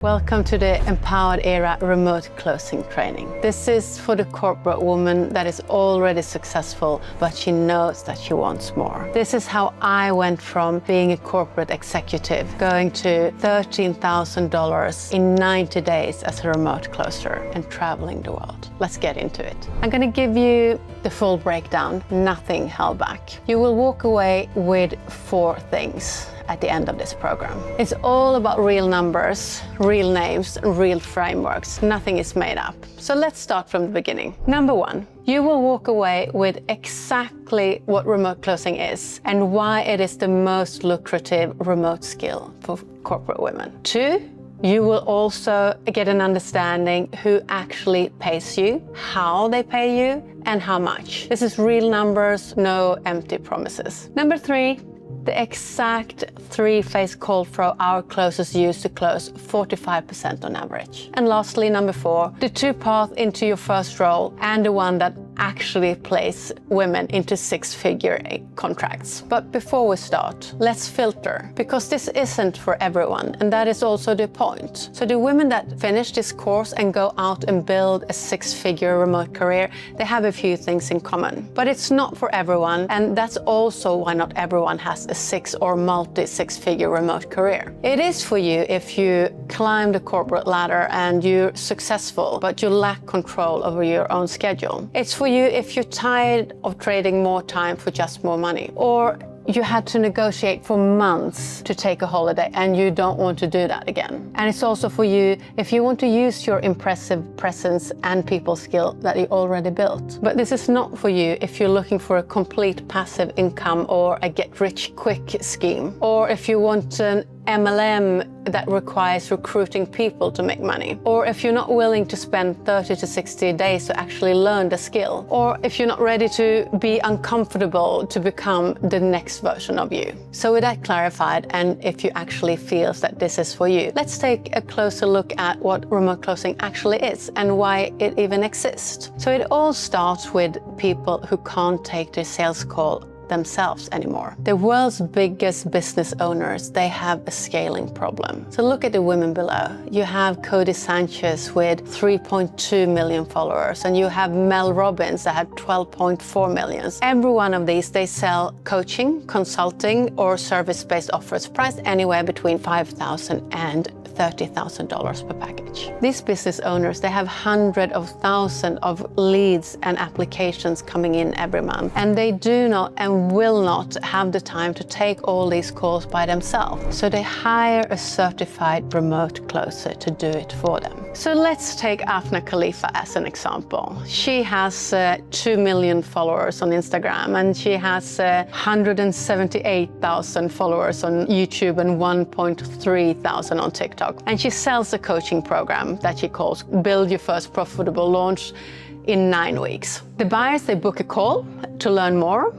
Welcome to the Empowered Era Remote Closing Training. This is for the corporate woman that is already successful, but she knows that she wants more. This is how I went from being a corporate executive, going to $13,000 in 90 days as a remote closer and traveling the world. Let's get into it. I'm going to give you the full breakdown, nothing held back. You will walk away with 4 things at the end of this program. It's all about real numbers, real names, and real frameworks. Nothing is made up. So let's start from the beginning. Number 1, you will walk away with exactly what remote closing is and why it is the most lucrative remote skill for corporate women. 2, you will also get an understanding who actually pays you, how they pay you, and how much. This is real numbers, no empty promises. Number 3, the exact 3-phase call flow our closers use to close 45% on average. And lastly, number 4, the 2 paths into your first role and the one that actually place women into 6-figure contracts. But before we start, let's filter, because this isn't for everyone, and that is also the point. So the women that finish this course and go out and build a 6-figure remote career, they have a few things in common. But it's not for everyone, and that's also why not everyone has a 6 or multi-6-figure remote career. It is for you if you climb the corporate ladder and you're successful, but you lack control over your own schedule. It's for you if you're tired of trading more time for just more money, or you had to negotiate for months to take a holiday and you don't want to do that again. And it's also for you if you want to use your impressive presence and people skill that you already built. But this is not for you if you're looking for a complete passive income or a get-rich-quick scheme, or if you want an MLM that requires recruiting people to make money, or if you're not willing to spend 30 to 60 days to actually learn the skill, or if you're not ready to be uncomfortable to become the next version of you. So with that clarified, and if you actually feel that this is for you, let's take a closer look at what remote closing actually is and why it even exists. So it all starts with people who can't take their sales call themselves anymore. The world's biggest business owners, they have a scaling problem. So look at the women below. You have Cody Sanchez with 3.2 million followers, and you have Mel Robbins that had 12.4 million. Every one of these, they sell coaching, consulting, or service-based offers priced anywhere between $5,000 and $30,000 per package. These business owners, they have hundreds of thousands of leads and applications coming in every month, and they do not and will not have the time to take all these calls by themselves. So they hire a certified remote closer to do it for them. So let's take Afna Khalifa as an example. She has 2 million followers on Instagram, and she has 178,000 followers on YouTube and 1,300 on TikTok. And she sells a coaching program that she calls Build Your First Profitable Launch in 9 weeks. The buyers, they book a call to learn more,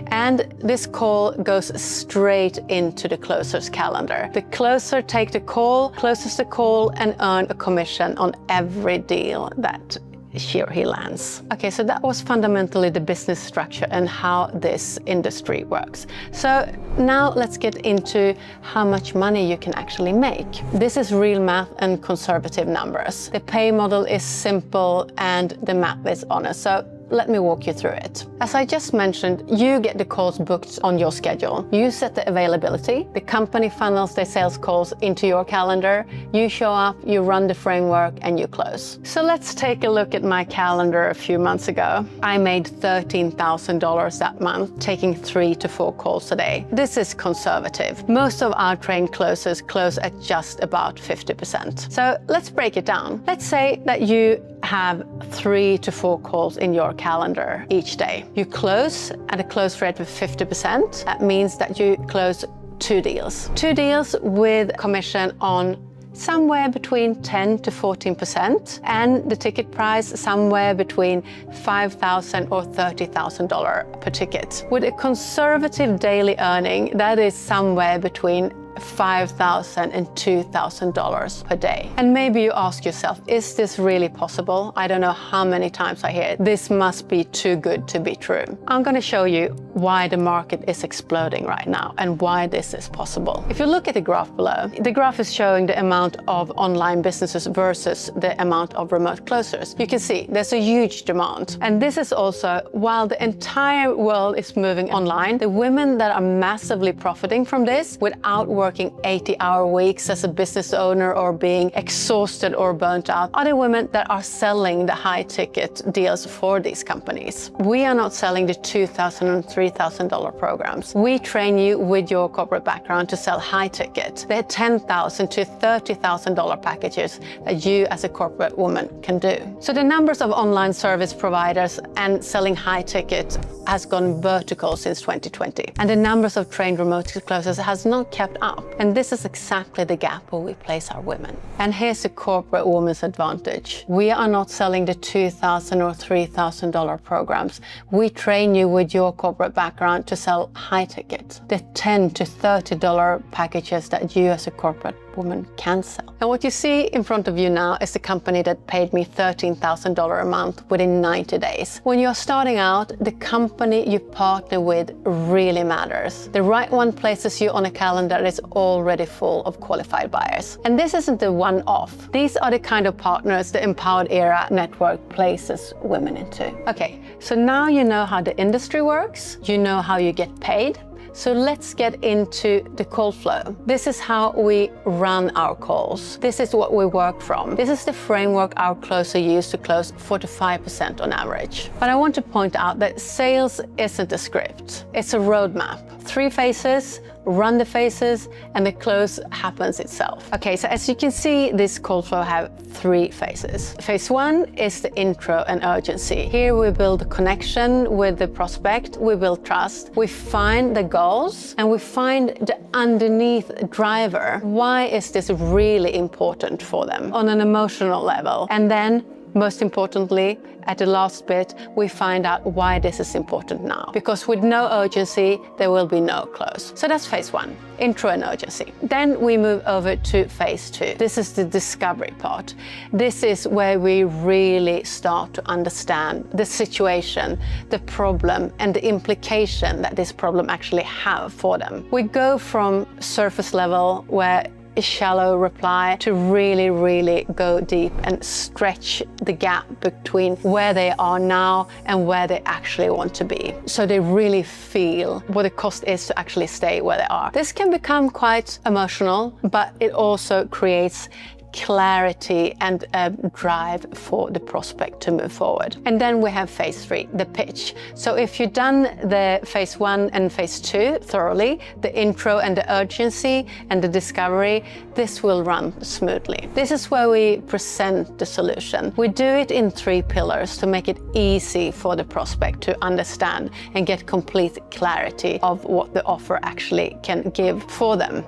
and this call goes straight into the closer's calendar. The closer takes the call, closes the call, and earns a commission on every deal that she or he lands. Okay, so that was fundamentally the business structure and how this industry works. So now let's get into how much money you can actually make. This is real math and conservative numbers. The pay model is simple and the math is honest. So let me walk you through it. As I just mentioned, you get the calls booked on your schedule. You set the availability. The company funnels their sales calls into your calendar. You show up, you run the framework, and you close. So let's take a look at my calendar a few months ago. I made $13,000 that month, taking 3 to 4 calls a day. This is conservative. Most of our trained closers close at just about 50%. So let's break it down. Let's say that you have 3 to 4 calls in your calendar each day. You close at a close rate of 50%. That means that you close 2 deals. 2 deals with commission on somewhere between 10 to 14%, and the ticket price somewhere between $5,000 or $30,000 per ticket. With a conservative daily earning, that is somewhere between $5,000 and $2,000 per day. And maybe you ask yourself, is this really possible? I don't know how many times I hear it. This must be too good to be true. I'm going to show you why the market is exploding right now and why this is possible. If you look at the graph below, the graph is showing the amount of online businesses versus the amount of remote closers. You can see there's a huge demand. And this is also, while the entire world is moving online, the women that are massively profiting from this without working 80-hour weeks as a business owner or being exhausted or burnt out are the women that are selling the high-ticket deals for these companies. We are not selling the $2,000 and $3,000 programs. We train you with your corporate background to sell high-ticket, the $10,000 to $30,000 packages that you as a corporate woman can do. So the numbers of online service providers and selling high-ticket has gone vertical since 2020. And the numbers of trained remote closers has not kept up. And this is exactly the gap where we place our women. And here's the corporate woman's advantage. We are not selling the $2,000 or $3,000 programs. We train you with your corporate background to sell high ticket, the $10 to $30 packages that you as a corporate woman can sell. And what you see in front of you now is the company that paid me $13,000 a month within 90 days. When you're starting out, the company you partner with really matters. The right one places you on a calendar that is already full of qualified buyers. And this isn't the one-off. These are the kind of partners the Empowered Era network places women into. Okay, so now you know how the industry works, you know how you get paid. So let's get into the call flow. This is how we run our calls. This is what we work from. This is the framework our closer use to close 45% on average. But I want to point out that sales isn't a script. It's a roadmap. 3 phases, run the phases, and the close happens itself. Okay, so as you can see, this call flow have 3 phases. Phase 1 is the intro and urgency. Here we build a connection with the prospect, we build trust, we find the goals, and we find the underneath driver. Why is this really important for them on an emotional level? And then, most importantly, at the last bit, we find out why this is important now. Because with no urgency, there will be no close. So that's phase 1, intro and urgency. Then we move over to phase 2. This is the discovery part. This is where we really start to understand the situation, the problem, and the implication that this problem actually have for them. We go from surface level, where a shallow reply, to really go deep and stretch the gap between where they are now and where they actually want to be. So they really feel what the cost is to actually stay where they are. This can become quite emotional, but it also creates clarity and a drive for the prospect to move forward. And then we have phase 3, the pitch. So if you've done the phase 1 and phase 2 thoroughly, the intro and the urgency and the discovery, this will run smoothly. This is where we present the solution. We do it in 3 pillars to make it easy for the prospect to understand and get complete clarity of what the offer actually can give for them.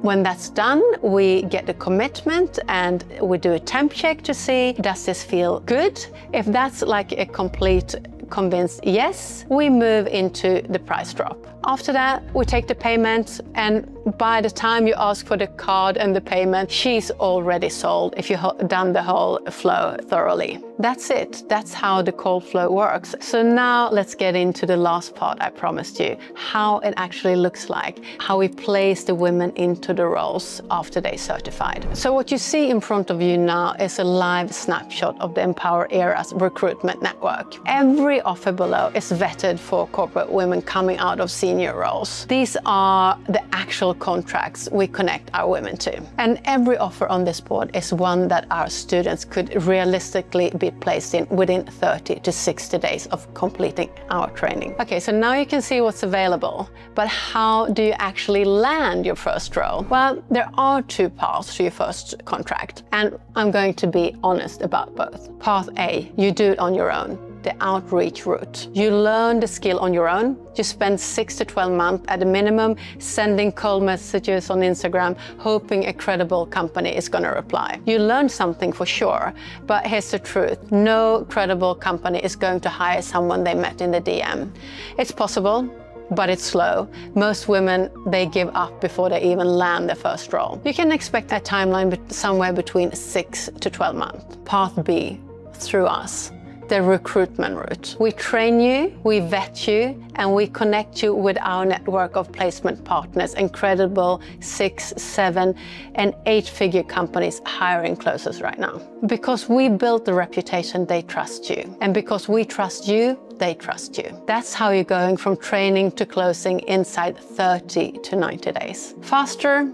When that's done, we get the commitment and we do a temp check to see, does this feel good? If that's like a complete convinced yes, we move into the price drop. After that, we take the payment, and by the time you ask for the card and the payment, she's already sold if you've done the whole flow thoroughly. That's it. That's how the call flow works. So now let's get into the last part I promised you, how it actually looks like, how we place the women into the roles after they certified. So what you see in front of you now is a live snapshot of the Empowered Era's recruitment network. Every offer below is vetted for corporate women coming out of senior roles. These are the actual contracts we connect our women to. And every offer on this board is one that our students could realistically be placed in within 30 to 60 days of completing our training. Okay, so now you can see what's available, but how do you actually land your first role? Well, there are 2 paths to your first contract, and I'm going to be honest about both. Path A, you do it on your own, the outreach route. You learn the skill on your own. You spend 6 to 12 months at a minimum sending cold messages on Instagram, hoping a credible company is going to reply. You learn something for sure, but here's the truth. No credible company is going to hire someone they met in the DM. It's possible, but it's slow. Most women, they give up before they even land their first role. You can expect a timeline somewhere between 6 to 12 months. Path B, through us. The recruitment route. We train you, we vet you, and we connect you with our network of placement partners, incredible 6, 7, and 8-figure companies hiring closers right now. Because we built the reputation, they trust you. And because we trust you, they trust you. That's how you're going from training to closing inside 30 to 90 days. Faster,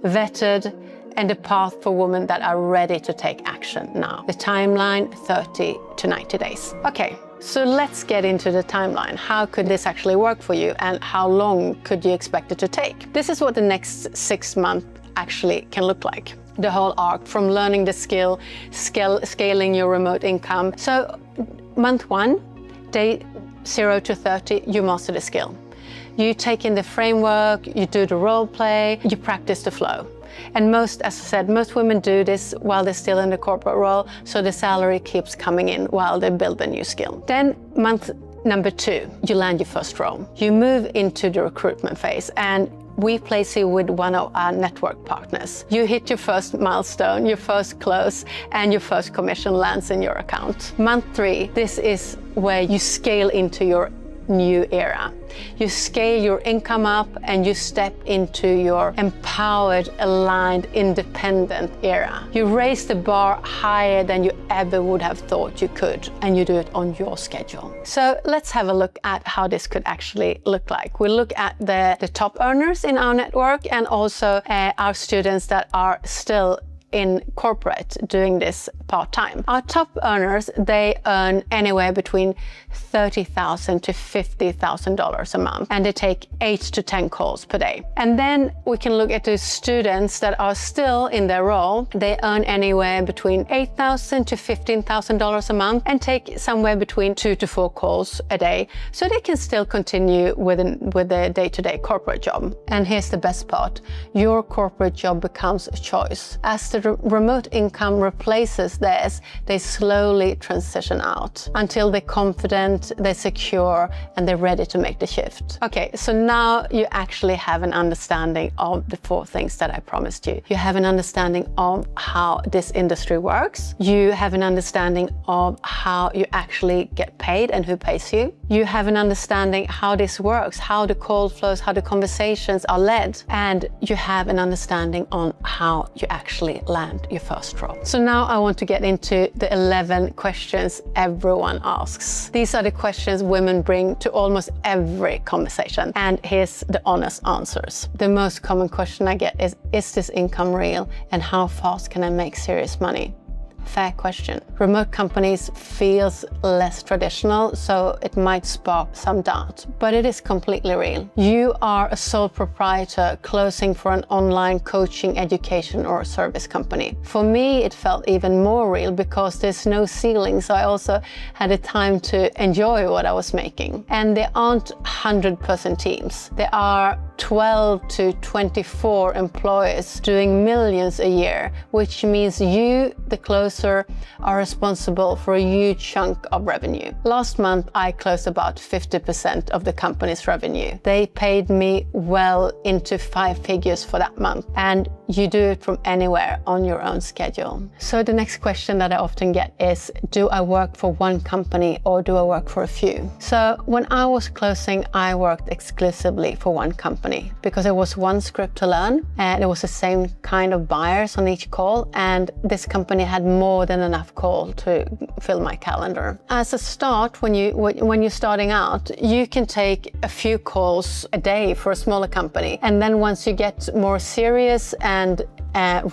vetted, and a path for women that are ready to take action now. The timeline, 30 to 90 days. Okay, so let's get into the timeline. How could this actually work for you, and how long could you expect it to take? This is what the next 6 months actually can look like. The whole arc from learning the skill, scaling your remote income. So month 1, day 0 to 30, you master the skill. You take in the framework, you do the role play, you practice the flow. And most, as I said, most women do this while they're still in the corporate role, so the salary keeps coming in while they build a new skill. Then month number 2, you land your first role. You move into the recruitment phase, and we place you with one of our network partners. You hit your first milestone, your first close, and your first commission lands in your account. Month 3, this is where you scale into your new era. You scale your income up and you step into your empowered, aligned, independent era. You raise the bar higher than you ever would have thought you could, and you do it on your schedule. So let's have a look at how this could actually look like. We'll look at the top earners in our network, and also our students that are still in corporate doing this part-time. Our top earners, they earn anywhere between $30,000 to $50,000 a month, and they take 8 to 10 calls per day. And then we can look at the students that are still in their role. They earn anywhere between $8,000 to $15,000 a month and take somewhere between 2 to 4 calls a day, so they can still continue with their day-to-day corporate job. And here's the best part: your corporate job becomes a choice. As the remote income replaces theirs, they slowly transition out until they're confident, they're secure, and they're ready to make the shift. Okay, so now you actually have an understanding of the 4 things that I promised you. You have an understanding of how this industry works. You have an understanding of how you actually get paid and who pays you. You have an understanding how this works, how the call flows, how the conversations are led, and you have an understanding on how you actually land your first role. So now I want to get into the 11 questions everyone asks. These are the questions women bring to almost every conversation, and here's the honest answers. The most common question I get is this income real, and how fast can I make serious money? Fair question. Remote companies feels less traditional, so it might spark some doubt, but it is completely real. You are a sole proprietor closing for an online coaching, education, or service company. For me, it felt even more real because there's no ceiling, so I also had the time to enjoy what I was making. And there aren't 100-person teams. There are 12 to 24 employees doing millions a year, which means you, the closer, are responsible for a huge chunk of revenue. Last month, I closed about 50% of the company's revenue. They paid me well into 5 figures for that month, and you do it from anywhere on your own schedule. So the next question that I often get is, do I work for one company or do I work for a few? So when I was closing, I worked exclusively for one company because there was one script to learn, and it was the same kind of buyers on each call, and this company had more than enough call to fill my calendar. As a start, when you're starting out, you can take a few calls a day for a smaller company, and then once you get more serious and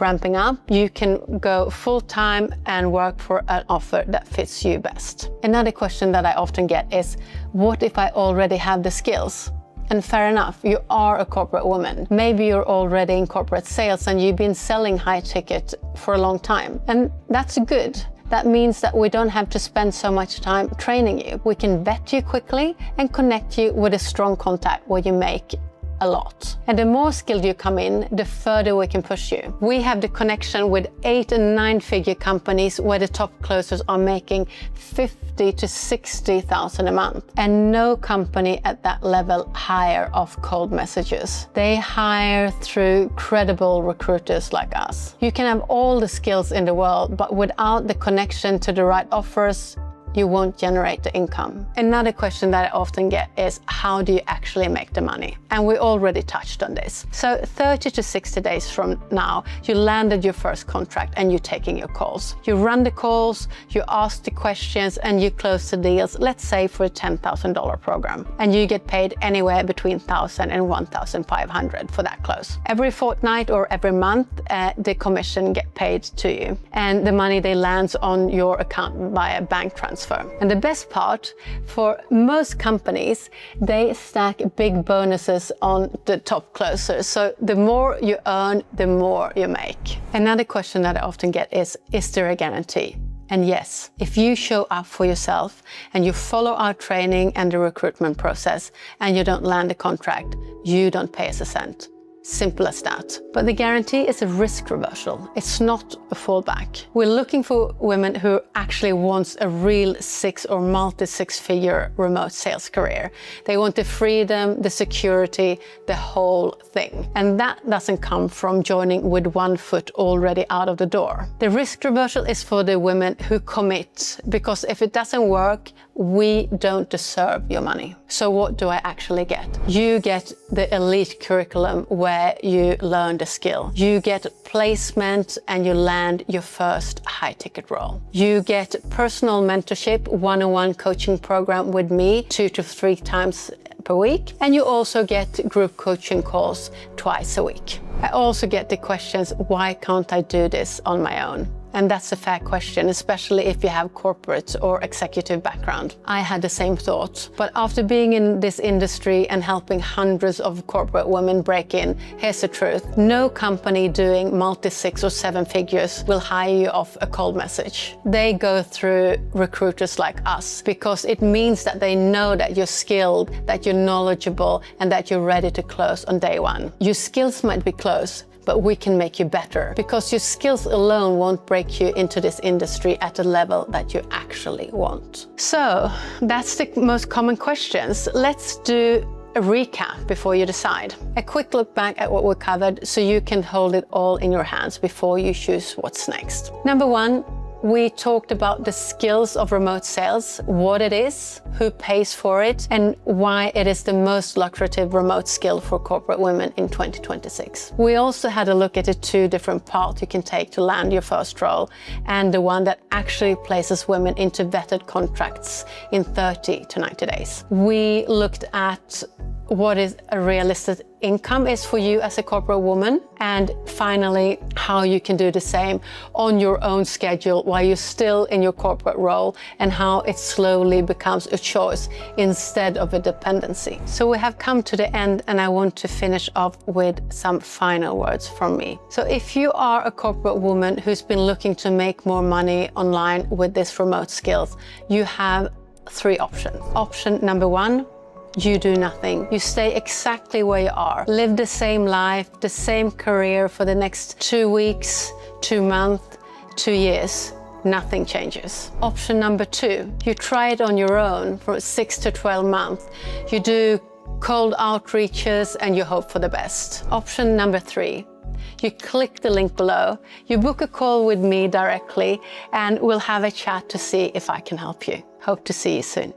ramping up, you can go full-time and work for an offer that fits you best. Another question that I often get is, what if I already have the skills? And fair enough, you are a corporate woman. Maybe you're already in corporate sales and you've been selling high ticket for a long time. And that's good. That means that we don't have to spend so much time training you. We can vet you quickly and connect you with a strong contact where you make a lot. And the more skilled you come in, the further we can push you. We have the connection with 8 and 9 figure companies where the top closers are making 50 to 60,000 a month. And no company at that level hire off cold messages. They hire through credible recruiters like us. You can have all the skills in the world, but without the connection to the right offers, you won't generate the income. Another question that I often get is, how do you actually make the money? And we already touched on this. So 30 to 60 days from now, you landed your first contract and you're taking your calls. You run the calls, you ask the questions, and you close the deals, let's say for a $10,000 program. And you get paid anywhere between $1,000 and $1,500 for that close. Every fortnight or every month, the commission get paid to you. And the money they lands on your account via bank transfer. And the best part, for most companies, they stack big bonuses on the top closers. So the more you earn, the more you make. Another question that I often get is there a guarantee? And yes, if you show up for yourself and you follow our training and the recruitment process and you don't land a contract, you don't pay us a cent. Simple as that. But the guarantee is a risk reversal. It's not a fallback. We're looking for women who actually want a real 6 or multi-6-figure remote sales career. They want the freedom, the security, the whole thing. And that doesn't come from joining with one foot already out of the door. The risk reversal is for the women who commit, because if it doesn't work, we don't deserve your money. So what do I actually get? You get the elite curriculum where you learn the skill. You get placement and you land your first high-ticket role. You get personal mentorship, one-on-one coaching program with me 2 to 3 times per week. And you also get group coaching calls twice a week. I also get the questions, why can't I do this on my own? And that's a fair question, especially if you have corporate or executive background. I had the same thought. But after being in this industry and helping hundreds of corporate women break in, here's the truth. No company doing multi-6 or 7 figures will hire you off a cold message. They go through recruiters like us because it means that they know that you're skilled, that you're knowledgeable, and that you're ready to close on day one. Your skills might be close, but we can make you better, because your skills alone won't break you into this industry at a level that you actually want. So that's the most common questions. Let's do a recap before you decide. A quick look back at what we covered so you can hold it all in your hands before you choose what's next. Number 1, we talked about the skills of remote sales, what it is, who pays for it, and why it is the most lucrative remote skill for corporate women in 2026. We also had a look at the 2 different paths you can take to land your first role, and the one that actually places women into vetted contracts in 30 to 90 days. We looked at what is a realistic income is for you as a corporate woman, and finally how you can do the same on your own schedule while you're still in your corporate role, and how it slowly becomes a choice instead of a dependency. So we have come to the end, and I want to finish off with some final words from me. So if you are a corporate woman who's been looking to make more money online with this remote skills, you have 3 options. Option number 1, you do nothing. You stay exactly where you are. Live the same life, the same career for the next 2 weeks, 2 months, 2 years. Nothing changes. Option number 2, you try it on your own for 6 to 12 months. You do cold outreaches and you hope for the best. Option number 3, you click the link below, you book a call with me directly, and we'll have a chat to see if I can help you. Hope to see you soon.